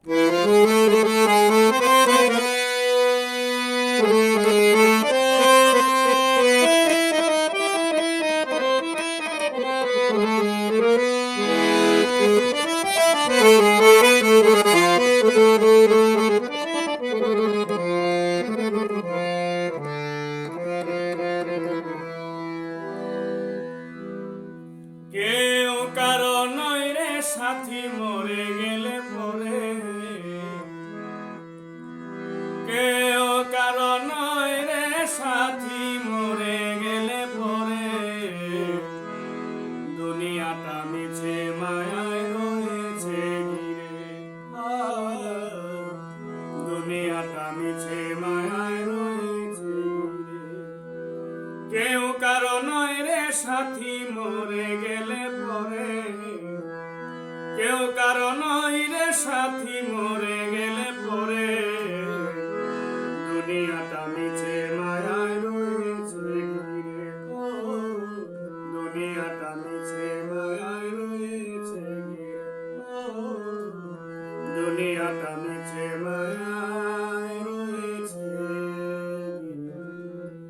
কেউ কারো নয় রে সাথী মরে গেলে পরে, কেউ কারো নয় রে সাথী মরে গেলে পরে, দুনিয়াটা মিছে মায়ায় রয়েছে ঘিরে, দুনিয়াটা মিছে মায়ায় রয়েছে ঘিরে। কেউ কারো নয় রে সাথী মরে গেলে পরে, কেউ কারো নয় রে সাথী মরে গেলে পরে, দুনিয়াটা মিছে মায়ায় রয়েছে ঘিরে, দুনিয়াটা মিছে মায়ায় রয়েছে ঘিরে, দুনিয়াটা মিছে মায়ায়